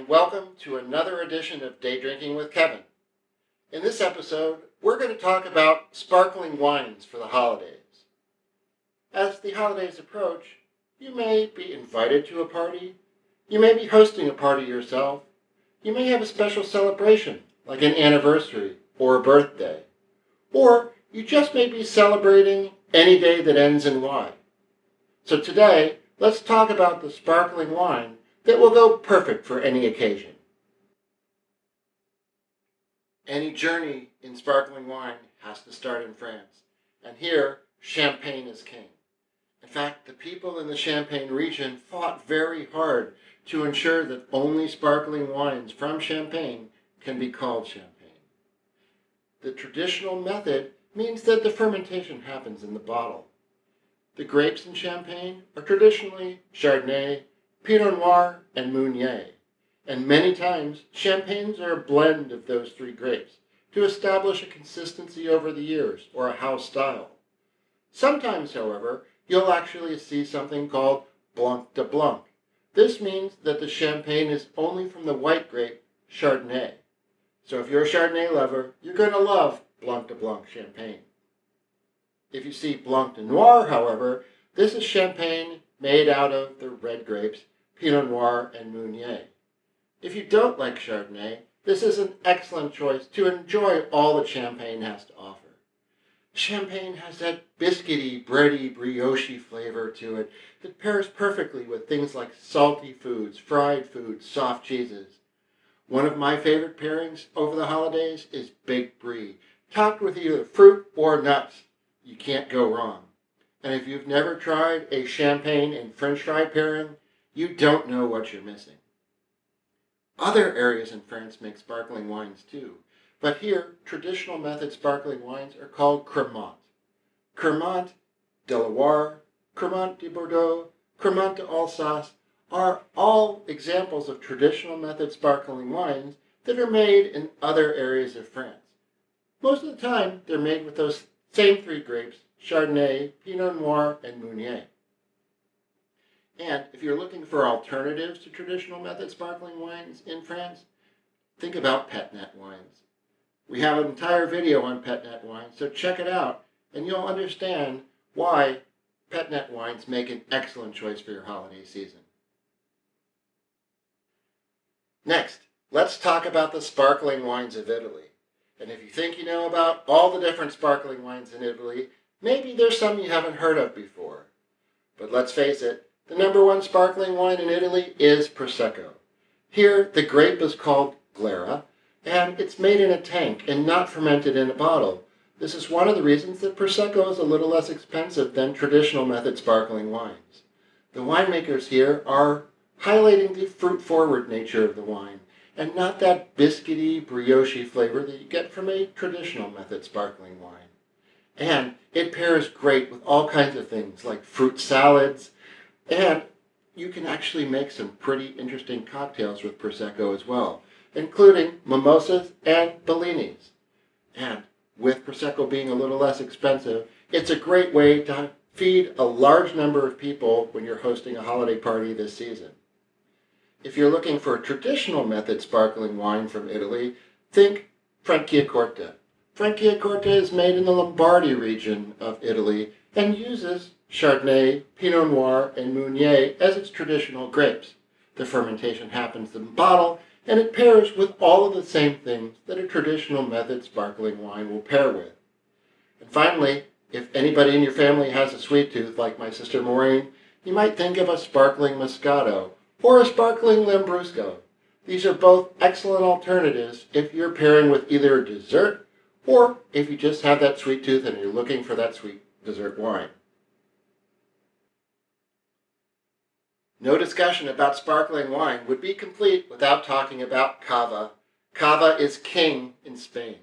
and welcome to another edition of Day Drinking with Kevin. In this episode, we're going to talk about sparkling wines for the holidays. As the holidays approach, you may be invited to a party, you may be hosting a party yourself, you may have a special celebration, like an anniversary or a birthday, or you just may be celebrating any day that ends in Y. So today, let's talk about the sparkling wine that will go perfect for any occasion. Any journey in sparkling wine has to start in France, and here, champagne is king. In fact, the people in the Champagne region fought very hard to ensure that only sparkling wines from Champagne can be called champagne. The traditional method means that the fermentation happens in the bottle. The grapes in Champagne are traditionally Chardonnay, Pinot Noir, and Meunier, and many times champagnes are a blend of those three grapes to establish a consistency over the years or a house style. Sometimes, however, you'll actually see something called Blanc de Blanc. This means that the champagne is only from the white grape Chardonnay. So if you're a Chardonnay lover, you're going to love Blanc de Blanc champagne. If you see Blanc de Noir, however, this is champagne made out of the red grapes Pinot Noir and Meunier. If you don't like Chardonnay, this is an excellent choice to enjoy all that Champagne has to offer. Champagne has that biscuity, bready, brioche flavor to it that pairs perfectly with things like salty foods, fried foods, soft cheeses. One of my favorite pairings over the holidays is baked brie, topped with either fruit or nuts. You can't go wrong. And if you've never tried a champagne and French fry pairing, you don't know what you're missing. Other areas in France make sparkling wines too, but here, traditional method sparkling wines are called Cremant. Cremant de Loire, Cremant de Bordeaux, Cremant d'Alsace are all examples of traditional method sparkling wines that are made in other areas of France. Most of the time, they're made with those same three grapes, Chardonnay, Pinot Noir, and Meunier. And if you're looking for alternatives to traditional method sparkling wines in France, think about pet net wines. We have an entire video on pet net wines, so check it out, and you'll understand why pet net wines make an excellent choice for your holiday season. Next, let's talk about the sparkling wines of Italy. And if you think you know about all the different sparkling wines in Italy, maybe there's some you haven't heard of before. But let's face it, the number one sparkling wine in Italy is Prosecco. Here, the grape is called Glera, and it's made in a tank and not fermented in a bottle. This is one of the reasons that Prosecco is a little less expensive than traditional method sparkling wines. The winemakers here are highlighting the fruit-forward nature of the wine, and not that biscuity, brioche flavor that you get from a traditional method sparkling wine. And it pairs great with all kinds of things like fruit salads, and you can actually make some pretty interesting cocktails with Prosecco as well, including mimosas and bellinis. And with Prosecco being a little less expensive, it's a great way to feed a large number of people when you're hosting a holiday party this season. If you're looking for a traditional method sparkling wine from Italy, think Franciacorta. Franciacorta is made in the Lombardy region of Italy and uses Chardonnay, Pinot Noir, and Meunier as its traditional grapes. The fermentation happens in the bottle, and it pairs with all of the same things that a traditional method sparkling wine will pair with. And finally, if anybody in your family has a sweet tooth like my sister Maureen, you might think of a sparkling Moscato or a sparkling Lambrusco. These are both excellent alternatives if you're pairing with either a dessert or if you just have that sweet tooth and you're looking for that sweet dessert wine. No discussion about sparkling wine would be complete without talking about cava. Cava is king in Spain.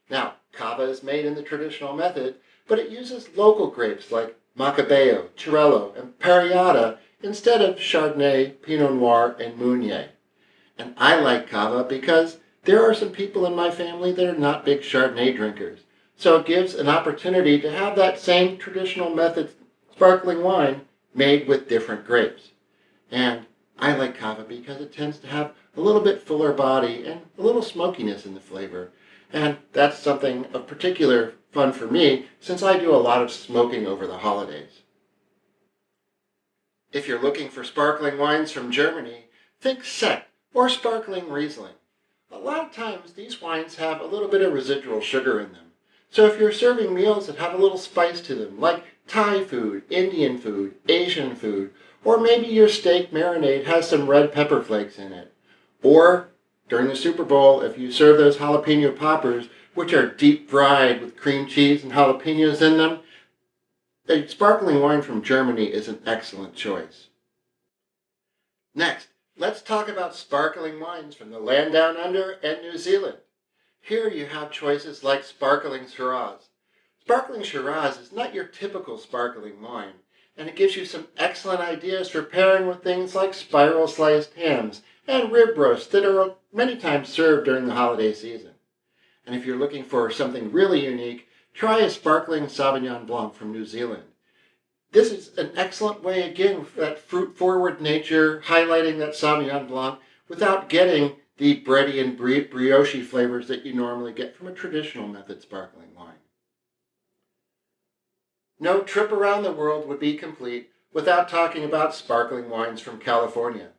Now, cava is made in the traditional method, but it uses local grapes like Macabeo, Xarel·lo, and Parellada instead of Chardonnay, Pinot Noir, and Meunier. And I like cava because there are some people in my family that are not big Chardonnay drinkers, so it gives an opportunity to have that same traditional method sparkling wine made with different grapes. And I like cava because it tends to have a little bit fuller body and a little smokiness in the flavor. And that's something of particular fun for me since I do a lot of smoking over the holidays. If you're looking for sparkling wines from Germany, think Sekt or sparkling Riesling. A lot of times these wines have a little bit of residual sugar in them. So if you're serving meals that have a little spice to them, like Thai food, Indian food, Asian food, or maybe your steak marinade has some red pepper flakes in it. Or during the Super Bowl, if you serve those jalapeno poppers, which are deep fried with cream cheese and jalapenos in them, a sparkling wine from Germany is an excellent choice. Next, let's talk about sparkling wines from the land down under and New Zealand. Here you have choices like sparkling Shiraz. Sparkling Shiraz is not your typical sparkling wine, and it gives you some excellent ideas for pairing with things like spiral sliced hams and rib roasts that are many times served during the holiday season. And if you're looking for something really unique, try a sparkling Sauvignon Blanc from New Zealand. This is an excellent way, again, for that fruit-forward nature, highlighting that Sauvignon Blanc without getting the bready and brioche flavors that you normally get from a traditional method sparkling wine. No trip around the world would be complete without talking about sparkling wines from California.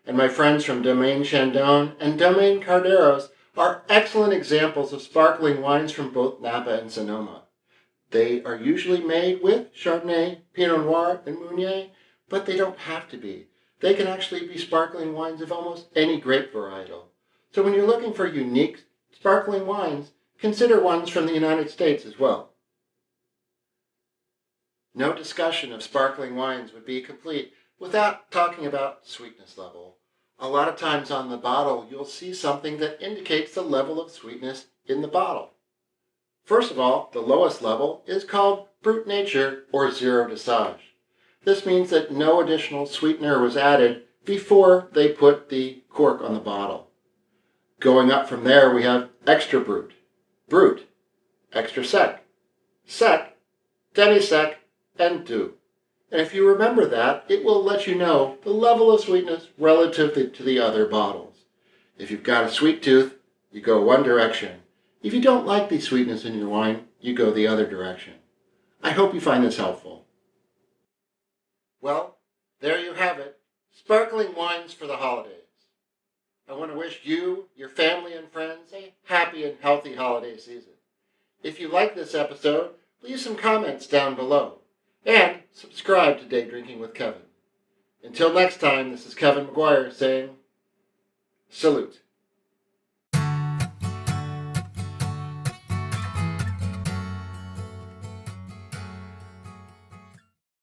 And my friends from Domaine Chandon and Domaine Carderos are excellent examples of sparkling wines from both Napa and Sonoma. They are usually made with Chardonnay, Pinot Noir, and Meunier, but they don't have to be. They can actually be sparkling wines of almost any grape varietal. So when you're looking for unique sparkling wines, consider ones from the United States as well. No discussion of sparkling wines would be complete without talking about sweetness level. A lot of times on the bottle, you'll see something that indicates the level of sweetness in the bottle. First of all, the lowest level is called Brut Nature or Zero Dosage. This means that no additional sweetener was added before they put the cork on the bottle. Going up from there, we have Extra Brut, Brut, Extra Sec, Sec, Demi-Sec, and Doux. And if you remember that, it will let you know the level of sweetness relative to the other bottles. If you've got a sweet tooth, you go one direction. If you don't like the sweetness in your wine, you go the other direction. I hope you find this helpful. Well, there you have it. Sparkling wines for the holidays. I want to wish you, your family, and friends a happy and healthy holiday season. If you like this episode, leave some comments down below. And subscribe to Day Drinking with Kevin. Until next time, this is Kevin McGuire saying, salute.